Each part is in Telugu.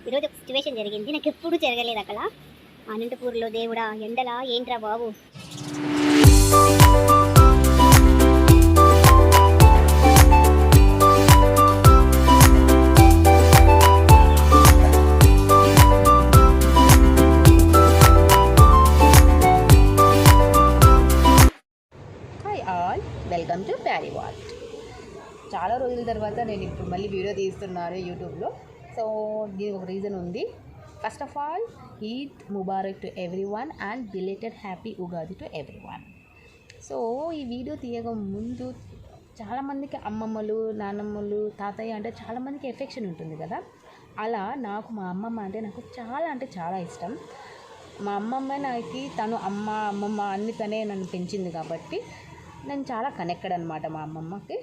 ఈరోజు ఒక సిచ్యువేషన్ జరిగింది, నాకు ఎప్పుడు జరగలేదు అక్కడ. అనంతపూర్లో దేవుడా ఎండలా ఏంట్రా బాబు. వెల్కమ్ టు ప్యారీ వాల్ట్. చాలా రోజుల తర్వాత నేను ఇప్పుడు మళ్ళీ వీడియో తీస్తున్నాను యూట్యూబ్లో. సో దీనికి ఒక రీజన్ ఉంది. First of all, Eid Mubarak to every one and belated happy Ugadi to every one. So ఈ వీడియో తీయక ముందు చాలామందికి అమ్మమ్మలు, నాన్నమ్మలు, తాతయ్య అంటే చాలామందికి ఎఫెక్షన్ ఉంటుంది కదా. అలా నాకు మా అమ్మమ్మ అంటే నాకు చాలా ఇష్టం. మా అమ్మమ్మ నాకు తను అమ్మమ్మ అన్ని తనే నన్ను పెంచింది కాబట్టి నేను చాలా కనెక్టెడ్ అనమాట మా అమ్మమ్మకి.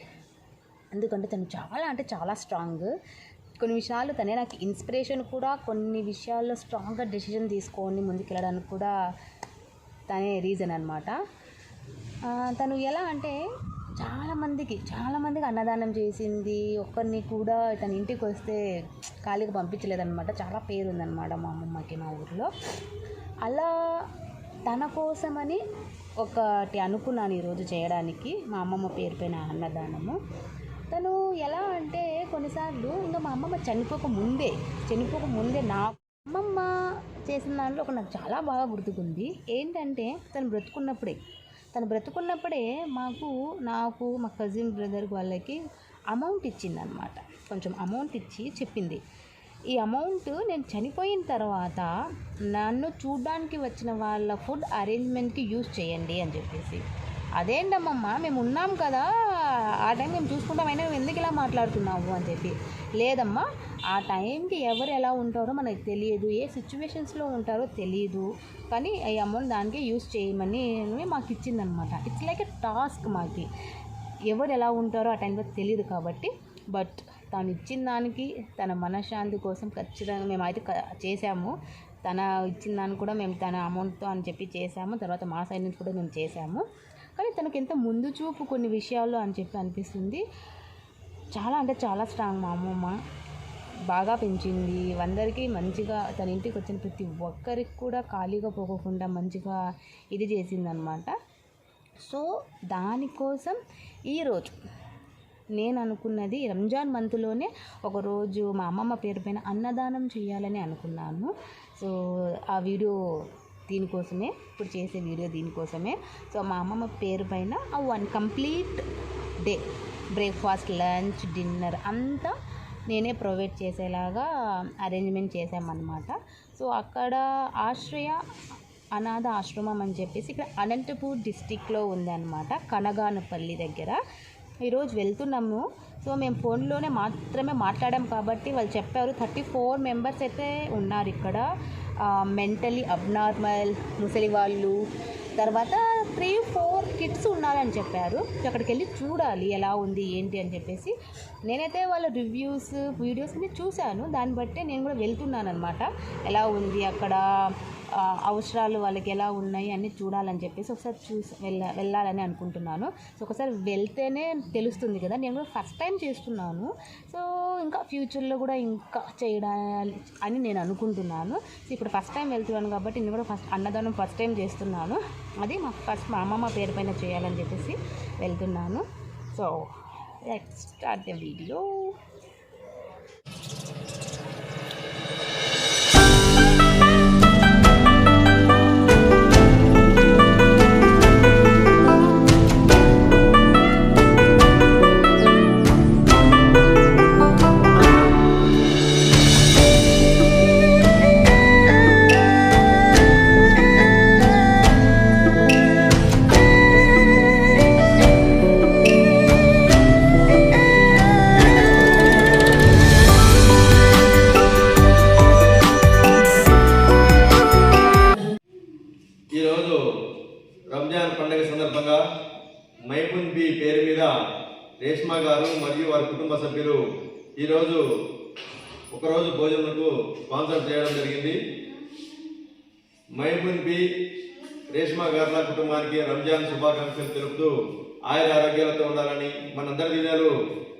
ఎందుకంటే తను చాలా స్ట్రాంగ్. కొన్ని విషయాలు తనే నాకు ఇన్స్పిరేషన్ కూడా. కొన్ని విషయాల్లో స్ట్రాంగ్గా డెసిషన్ తీసుకొని ముందుకెళ్ళడానికి కూడా తనే రీజన్ అనమాట. తను ఎలా అంటే చాలామందికి అన్నదానం చేసింది. ఒక్కరిని కూడా తన ఇంటికి వస్తే ఖాళీగా పంపించలేదన్నమాట. చాలా పేరు ఉందన్నమాట మా అమ్మమ్మకి మా ఊరిలో. అలా తన కోసమని ఒకటి అనుకున్నాను ఈరోజు చేయడానికి, మా అమ్మమ్మ పేరు పైన అన్నదానము. తను ఎలా అంటే కొన్నిసార్లు ఇంకా మా అమ్మమ్మ చనిపోక ముందే నా అమ్మమ్మ చేసిన దాంట్లో నాకు చాలా బాగా గుర్తుకుంది. ఏంటంటే తను బ్రతుకున్నప్పుడే నాకు మా కజిన్ బ్రదర్ వాళ్ళకి అమౌంట్ ఇచ్చిందనమాట. కొంచెం అమౌంట్ ఇచ్చి చెప్పింది, ఈ అమౌంట్ నేను చనిపోయిన తర్వాత నన్ను చూడ్డానికి వచ్చిన వాళ్ళ ఫుడ్ అరేంజ్మెంట్కి యూజ్ చేయండి అని చెప్పేసి. అదేంటమ్మమ్మ, మేము ఉన్నాం కదా, ఆ టైం మేము చూసుకుంటామైనా మేము ఎందుకు ఇలా మాట్లాడుతున్నాము అని చెప్పి. లేదమ్మా, ఆ టైంకి ఎవరు ఎలా ఉంటారో మనకు తెలియదు, ఏ సిచ్యువేషన్స్లో ఉంటారో తెలియదు, కానీ ఈ అమౌంట్ దానికి యూజ్ చేయమని మాకు ఇచ్చిందనమాట. It's like a task. మాకు ఎవరు ఎలా ఉంటారో ఆ టైంలో తెలియదు కాబట్టి, బట్ తను ఇచ్చిన దానికి తన మనశ్శాంతి కోసం ఖచ్చితంగా మేమైతే చేసాము. తన ఇచ్చిన దాన్ని కూడా మేము తన అమౌంట్తో అని చెప్పి చేసాము. తర్వాత మా సైడ్ నుంచి కూడా మేము చేసాము. కానీ తనకు ఎంత ముందు చూపు కొన్ని విషయాల్లో అని చెప్పి అనిపిస్తుంది. చాలా స్ట్రాంగ్. మా అమ్మమ్మ బాగా పెంచింది. అందరికీ మంచిగా తన ఇంటికి వచ్చిన ప్రతి ఒక్కరికి కూడా ఖాళీగా పోకుండా మంచిగా ఇది చేసిందనమాట. సో దానికోసం ఈరోజు నేను అనుకున్నది రంజాన్ మంత్లోనే ఒకరోజు మా అమ్మమ్మ పేరు పైన అన్నదానం చేయాలని అనుకున్నాను. సో ఆ వీడియో దీనికోసమే, ఇప్పుడు చేసే వీడియో దీనికోసమే. సో మా అమ్మమ్మ పేరు పైన one complete day breakfast, lunch, dinner అంతా నేనే ప్రొవైడ్ చేసేలాగా అరేంజ్మెంట్ చేసామన్నమాట. సో అక్కడ అనాథ ఆశ్రమం అని చెప్పేసి ఇక్కడ అనంతపూర్ డిస్టిక్లో ఉందన్నమాట, కనగానపల్లి దగ్గర. ఈరోజు వెళ్తున్నాము. సో మేము ఫోన్లోనే మాత్రమే మాట్లాడాం కాబట్టి వాళ్ళు చెప్పారు 34 మెంబర్స్ అయితే ఉన్నారు ఇక్కడ, మెంటలీ అబ్నార్మల్, ముసలి వాళ్ళు, తర్వాత 3-4 కిడ్స్ ఉన్నారని చెప్పారు. అక్కడికి వెళ్ళి చూడాలి ఎలా ఉంది ఏంటి అని చెప్పేసి. నేనైతే వాళ్ళ రివ్యూస్, వీడియోస్ అన్ని చూశాను. దాన్ని బట్టే నేను కూడా వెళ్తున్నాను అనమాట. ఎలా ఉంది అక్కడ, అవసరాలు వాళ్ళకి ఎలా ఉన్నాయి అన్నీ చూడాలని చెప్పేసి ఒకసారి వెళ్ళాలని అనుకుంటున్నాను. సో ఒకసారి వెళ్తేనే తెలుస్తుంది కదా. నేను కూడా ఫస్ట్ టైం చేస్తున్నాను. సో ఇంకా ఫ్యూచర్లో కూడా ఇంకా చేయడాలి అని నేను అనుకుంటున్నాను. సో ఇప్పుడు ఫస్ట్ టైం వెళ్తున్నాను కాబట్టి నేను కూడా అన్నదానం ఫస్ట్ టైం చేస్తున్నాను. అది మా అమ్మమ్మ పేరు పైన చేయాలని చెప్పేసి వెళ్తున్నాను. So let's start the video. ఈరోజు రంజాన్ పండుగ సందర్భంగా మైమున్ బి పేరు మీద రేష్మా గారు మరియు వారి కుటుంబ సభ్యులు ఈరోజు ఒకరోజు భోజనంకు స్పాన్సర్ చేయడం జరిగింది. మైమున్ బి రేష్మా గార్ల కుటుంబానికి రంజాన్ శుభాకాంక్షలు తెలుపుతూ ఆయుర ఆరోగ్యాలతో ఉండాలని, మనందరి దినాలు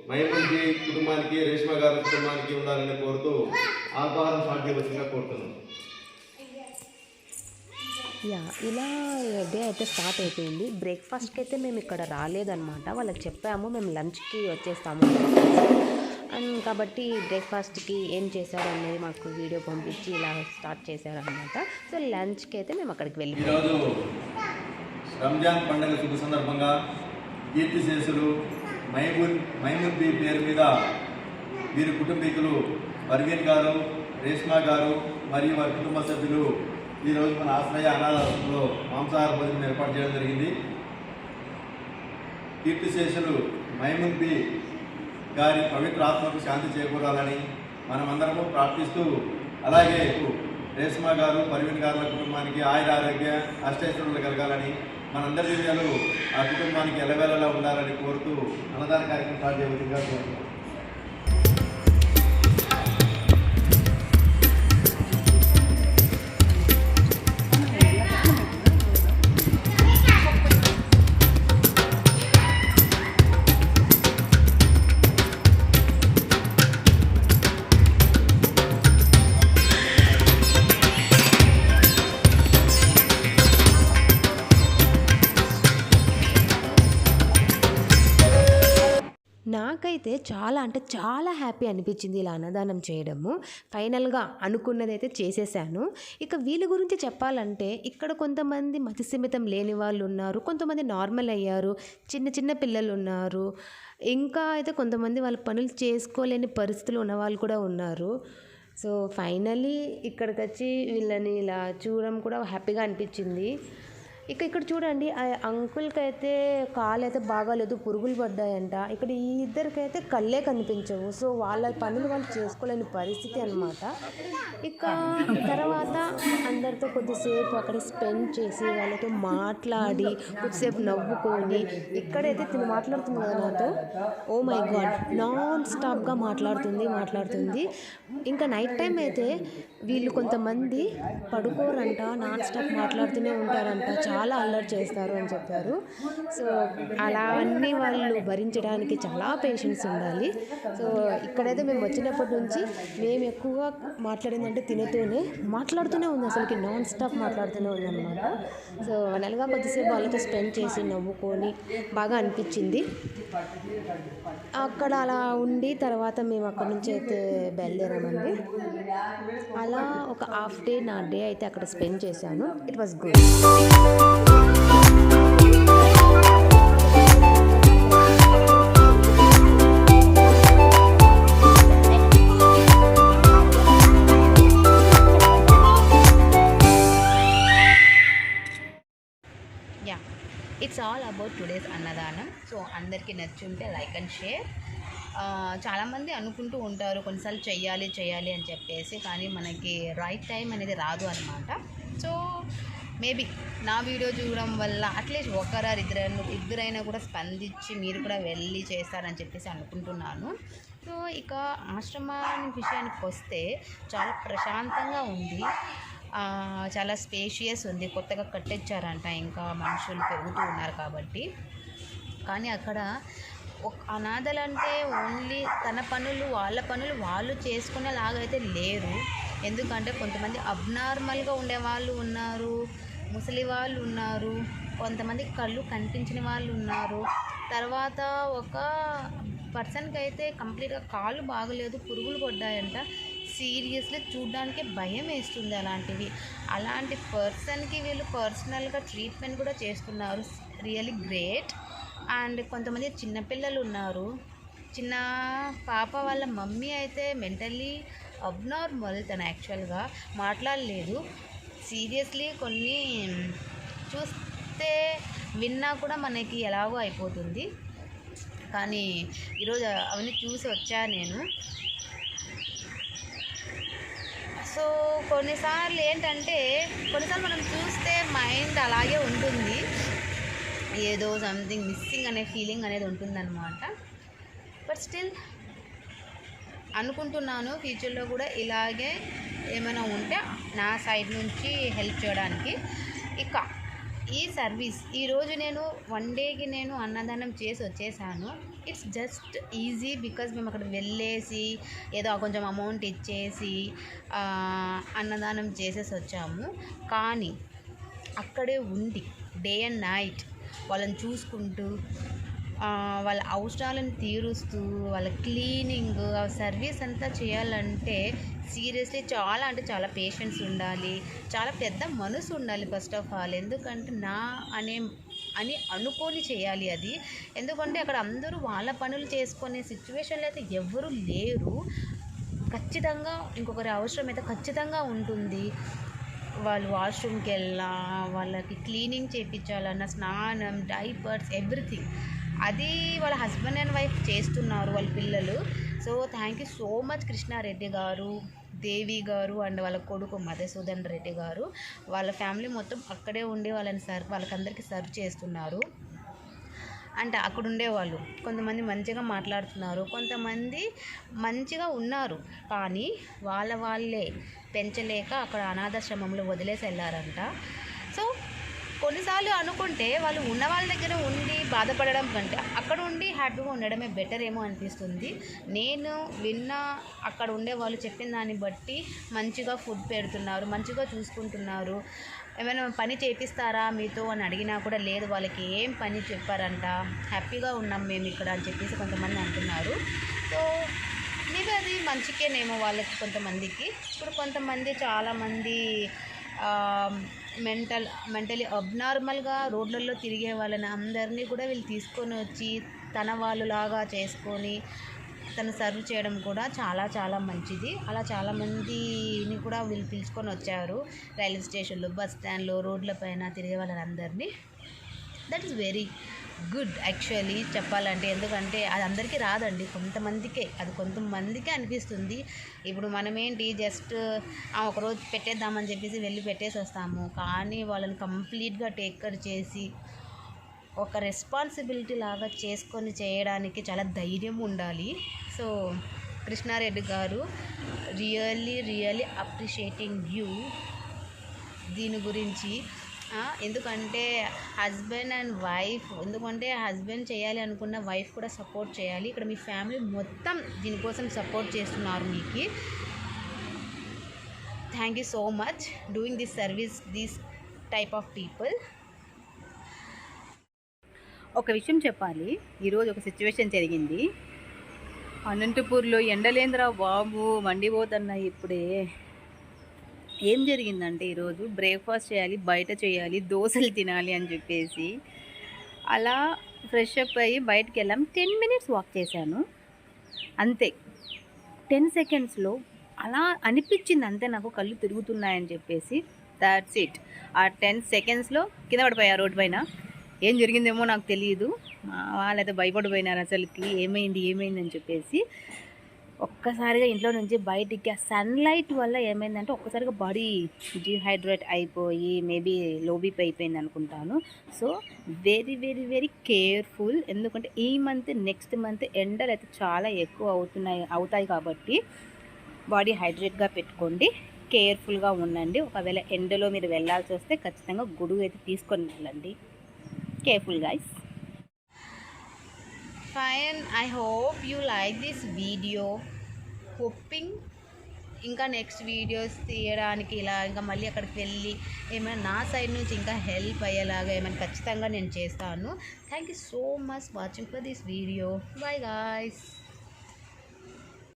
మైమూన్ బి కుటుంబానికి, రేష్మా గారి కుటుంబానికి ఉండాలని కోరుతూ ఆహ్వానం స్టార్ట్ చేయవలసిందిగా కోరుతున్నాను. ఇలా డే అయితే స్టార్ట్ అయిపోయింది. బ్రేక్ఫాస్ట్కి అయితే మేము ఇక్కడ రాలేదన్నమాట. వాళ్ళకి చెప్పాము మేము లంచ్కి వచ్చేస్తాము అండ్ కాబట్టి బ్రేక్ఫాస్ట్కి ఏం చేశారు అనేది మాకు వీడియో పంపించి ఇలా స్టార్ట్ చేశారనమాట. సో లంచ్కి అయితే మేము అక్కడికి వెళ్ళిపోయాము. ఈరోజు రంజాన్ పండుగ శుభ సందర్భంగా కీర్తిశేషులు మైమూన్ బి పేరు మీద వీరి కుటుంబీకులు పర్వీన్ గారు, రేష్మా గారు మరియు వారి కుటుంబ సభ్యులు ఈరోజు మన ఆశ్రయ అనాథాశ్రమంలో మాంసాహార భోజనం ఏర్పాటు చేయడం జరిగింది. కీర్తిశేషులు మైమూన్ బి గారి పవిత్ర ఆత్మకు శాంతి చేకూరాలని మనమందరము ప్రార్థిస్తూ, అలాగే రేష్మా గారు, పర్వీన్ గారుల కుటుంబానికి ఆయుర ఆరోగ్య అష్టైశ్వర్యాలు కలగాలని, మనందరి విజయాలు ఆ కుటుంబానికి ఎలవేళలా ఉండాలని కోరుతూ అన్నదాన కార్యక్రమం స్టార్ట్ చేయవలసిందిగా కోరుతున్నాను. నాకైతే చాలా హ్యాపీ అనిపించింది ఇలా అన్నదానం చేయడము. ఫైనల్గా అనుకున్నదైతే చేసేసాను. ఇక వీళ్ళ గురించి చెప్పాలంటే ఇక్కడ కొంతమంది మతిస్థిమితం లేని వాళ్ళు ఉన్నారు, కొంతమంది నార్మల్ అయ్యారు, చిన్న పిల్లలు ఉన్నారు, ఇంకా అయితే కొంతమంది వాళ్ళ పనులు చేసుకోలేని పరిస్థితులు ఉన్న వాళ్ళు కూడా ఉన్నారు. సో ఫైనల్లీ ఇక్కడికి వచ్చి వీళ్ళని ఇలా చూడడం కూడా హ్యాపీగా అనిపించింది. ఇక్కడ చూడండి, ఆ అంకుల్కి అయితే కాలు అయితే బాగాలేదు, పురుగులు పడ్డాయంట. ఇక్కడ ఈ ఇద్దరికైతే కళ్ళే కనిపించవు. సో వాళ్ళ పనులు వాళ్ళు చేసుకోలేని పరిస్థితి అనమాట. ఇక తర్వాత అందరితో కొద్దిసేపు అక్కడ స్పెండ్ చేసి వాళ్ళతో మాట్లాడి కొద్దిసేపు నవ్వుకొని, ఇక్కడైతే తిని మాట్లాడుతుంది కదా నాతో, ఓ మై గాడ్ నాన్ స్టాప్గా మాట్లాడుతుంది. ఇంకా నైట్ టైం అయితే వీళ్ళు కొంతమంది పడుకోరంట, నాన్ స్టాప్ మాట్లాడుతూనే ఉంటారంట, చాలా అల్లరి చేస్తారు అని చెప్పారు. సో అలా అన్నీ వాళ్ళు భరించడానికి చాలా పేషెన్స్ ఉండాలి. సో ఇక్కడైతే మేము వచ్చినప్పటి నుంచి మేము ఎక్కువగా మాట్లాడిందంటే మాట్లాడుతూనే ఉంది, అసలుకి నాన్ స్టాప్ మాట్లాడుతూనే ఉందన్నమాట. సో నెలగా కొద్దిసేపు వాళ్ళతో స్పెండ్ చేసి నవ్వుకొని బాగా అనిపించింది. అక్కడ అలా ఉండి తర్వాత మేము అక్కడ నుంచి అయితే బయలుదేరామండి. అలా ఒక హాఫ్ డే నా డే అయితే అక్కడ స్పెండ్ చేశాను. It was good. It's all about today's అన్నదానం. సో అందరికీ నచ్చుంటే లైక్ అండ్ షేర్. చాలామంది అనుకుంటూ ఉంటారు కొన్నిసార్లు చెయ్యాలి అని చెప్పేసి, కానీ మనకి రైట్ టైం అనేది రాదు అనమాట. సో మేబీ నా వీడియో చూడడం వల్ల అట్లీస్ట్ ఒకరు ఇద్దరైనా కూడా స్పందించి మీరు కూడా వెళ్ళి చేస్తారని చెప్పేసి అనుకుంటున్నాను. సో ఇక ఆశ్రమాన్ని విషయానికి వస్తే చాలా ప్రశాంతంగా ఉంది, చాలా స్పేషియస్ ఉంది, కొత్తగా కట్టించారంట, ఇంకా మనుషులు పెరుగుతూ ఉన్నారు కాబట్టి. కానీ అక్కడ అనాథలంటే ఓన్లీ వాళ్ళ పనులు వాళ్ళు చేసుకునేలాగైతే లేరు. ఎందుకంటే కొంతమంది అబ్నార్మల్గా ఉండే వాళ్ళు ఉన్నారు, ముసలి వాళ్ళు ఉన్నారు, కొంతమంది కళ్ళు కనిపించిన వాళ్ళు ఉన్నారు. తర్వాత ఒక పర్సన్కి అయితే కంప్లీట్గా కాళ్ళు బాగలేదు, పురుగులు పడ్డాయంట. సీరియస్లీ చూడడానికి భయం వేస్తుంది అలాంటి పర్సన్కి వీళ్ళు పర్సనల్గా ట్రీట్మెంట్ కూడా చేస్తున్నారు. Really great. అండ్ కొంతమంది చిన్నపిల్లలు ఉన్నారు. చిన్న పాప వాళ్ళ మమ్మీ అయితే మెంటల్లీ అబ్నార్మల్, తను యాక్చువల్గా మాట్లాడలేదు. సీరియస్లీ కొన్ని చూస్తే విన్నా కూడా మనకి ఎలాగో అయిపోతుంది. కానీ ఈరోజు అవన్నీ చూసి వచ్చా నేను. సో కొన్నిసార్లు మనం చూస్తే మైండ్ అలాగే ఉంటుంది, ఏదో సంథింగ్ మిస్సింగ్ అనే ఫీలింగ్ అనేది ఉంటుందన్నమాట. బట్ స్టిల్ అనుకుంటున్నాను ఫ్యూచర్లో కూడా ఇలాగే ఏమైనా ఉంటే నా సైడ్ నుంచి హెల్ప్ చేయడానికి. ఇక ఈ సర్వీస్ ఈరోజు నేను 1 డేకి నేను అన్నదానం చేసి వచ్చేసాను. ఇట్స్ జస్ట్ ఈజీ బికాజ్ మేము అక్కడ వెళ్ళేసి ఏదో కొంచెం అమౌంట్ ఇచ్చేసి అన్నదానం చేసేసి వచ్చాము. కానీ అక్కడే ఉండి డే అండ్ నైట్ వాళ్ళని చూసుకుంటూ వాళ్ళ అవసరాలను తీరుస్తూ వాళ్ళ క్లీనింగ్ సర్వీస్ అంతా చేయాలంటే సీరియస్లీ చాలా అంటే చాలా పేషెన్స్ ఉండాలి, చాలా పెద్ద మనసు ఉండాలి ఫస్ట్ ఆఫ్ ఆల్. ఎందుకంటే అని అనుకొని చేయాలి అది. ఎందుకంటే అక్కడ అందరూ వాళ్ళ పనులు చేసుకునే సిచ్యువేషన్లో అయితే ఎవరు లేరు. ఖచ్చితంగా ఇంకొకరి అవసరం అయితే ఖచ్చితంగా ఉంటుంది. వాళ్ళు వాష్రూమ్కి వెళ్ళా, వాళ్ళకి క్లీనింగ్ చేయించాలన్న, స్నానం, డైపర్స్, ఎవ్రీథింగ్ అది వాళ్ళ హస్బెండ్ అండ్ వైఫ్ చేస్తున్నారు, వాళ్ళ పిల్లలు. So thank you so much Krishna Reddy గారు, దేవి గారు అండ్ వాళ్ళ కొడుకు మధుసూదన్ రెడ్డి గారు. వాళ్ళ ఫ్యామిలీ మొత్తం అక్కడే ఉండి వాళ్ళకందరికీ సర్వ్ చేస్తున్నారు. అంటే అక్కడ ఉండేవాళ్ళు కొంతమంది మంచిగా మాట్లాడుతున్నారు, కొంతమంది మంచిగా ఉన్నారు, కానీ వాళ్ళే పెంచలేక అక్కడ అనాథాశ్రమంలో వదిలేసి వెళ్ళారంట. సో కొన్నిసార్లు అనుకుంటే వాళ్ళు ఉన్న వాళ్ళ దగ్గర ఉండి బాధపడడం కంటే అక్కడ ఉండి హ్యాపీగా ఉండడమే బెటర్ ఏమో అనిపిస్తుంది. నేను అక్కడ ఉండే వాళ్ళు చెప్పిన దాన్ని బట్టి మంచిగా ఫుడ్ పెడుతున్నారు, మంచిగా చూసుకుంటున్నారు. ఏమైనా పని చేపిస్తారా మీతో అని అడిగినా కూడా లేదు, వాళ్ళకి ఏం పని చెప్పారంట, హ్యాపీగా ఉన్నాం మేము ఇక్కడ అని చెప్పేసి కొంతమంది అంటున్నారు. సో మేబీ అది మంచికేనేమో వాళ్ళకి కొంతమందికి. ఇప్పుడు కొంతమంది చాలామంది మెంటలీ అబ్నార్మల్గా రోడ్లలో తిరిగే వాళ్ళని అందరినీ కూడా వీళ్ళు తీసుకొని వచ్చి తన వాళ్ళలాగా చేసుకొని తను సర్వ్ చేయడం కూడా చాలా చాలా మంచిది. అలా చాలామందిని కూడా వీళ్ళు పిలుచుకొని వచ్చారు రైల్వే స్టేషన్లో, బస్ స్టాండ్లో, రోడ్లపైన తిరిగే వాళ్ళని అందరినీ. That is very good actually చెప్పాలంటే. ఎందుకంటే అది అందరికీ రాదండి, కొంతమందికే అనిపిస్తుంది. ఇప్పుడు మనమేంటి జస్ట్ ఒకరోజు పెట్టేద్దామని చెప్పేసి వెళ్ళి పెట్టేసి వస్తాము, కానీ వాళ్ళని కంప్లీట్గా టేక్ కేర్ చేసి ఒక రెస్పాన్సిబిలిటీ లాగా చేసుకొని చేయడానికి చాలా ధైర్యం ఉండాలి. సో కృష్ణారెడ్డి గారు రియల్లీ అప్రిషియేటింగ్ యూ దీని గురించి. ఎందుకంటే హస్బెండ్ అండ్ వైఫ్, ఎందుకంటే హస్బెండ్ చేయాలి అనుకున్న వైఫ్ కూడా సపోర్ట్ చేయాలి. ఇక్కడ మీ ఫ్యామిలీ మొత్తం దీనికోసం సపోర్ట్ చేస్తున్నారు మీకు. Thank you so much doing this service this type of people. ఒక విషయం చెప్పాలి, ఈరోజు ఒక సిచ్యువేషన్ జరిగింది. అనంతపూర్లో ఎండలేంద్రా బాబు మండిపోతున్నాయి ఇప్పుడే. ఏం జరిగిందంటే ఈరోజు బ్రేక్ఫాస్ట్ చేయాలి, బయట చేయాలి, దోశలు తినాలి అని చెప్పేసి అలా ఫ్రెష్ అప్ అయ్యి బయటకు వెళ్ళాం. 10 minutes వాక్ చేశాను అంతే. 10 secondsలో అలా అనిపించింది అంతే, నాకు కళ్ళు తిరుగుతున్నాయని చెప్పేసి. That's it. ఆ 10 secondsలో కింద పడిపోయా రోడ్డు పైన. ఏం జరిగిందేమో నాకు తెలియదు, వాళ్ళైతే భయపడిపోయినారు అసలుకి ఏమైంది అని చెప్పేసి. ఒక్కసారిగా ఇంట్లో నుంచి బయటికి ఆ సన్లైట్ వల్ల ఏమైందంటే ఒక్కసారిగా బాడీ డిహైడ్రేట్ అయిపోయి మేబీ లో బీపీ అయిపోయింది అనుకుంటాను. So very careful. ఎందుకంటే ఈ మంత్ నెక్స్ట్ మంత్ ఎండలు అయితే చాలా ఎక్కువ అవుతాయి కాబట్టి బాడీ హైడ్రేట్గా పెట్టుకోండి, కేర్ఫుల్గా ఉండండి. ఒకవేళ ఎండలో మీరు వెళ్ళాల్సి వస్తే ఖచ్చితంగా గొడుగు అయితే తీసుకొని వెళ్ళండి. Careful guys. Fine, I hope you like this video. Hoping ఇంకా నెక్స్ట్ వీడియోస్ తీయడానికి ఇలా ఇంకా మళ్ళీ అక్కడికి వెళ్ళి ఏమైనా నా సైడ్ నుంచి ఇంకా హెల్ప్ అయ్యేలాగా ఏమైనా ఖచ్చితంగా నేను చేస్తాను. Thank you so much watching for this video. Bye guys.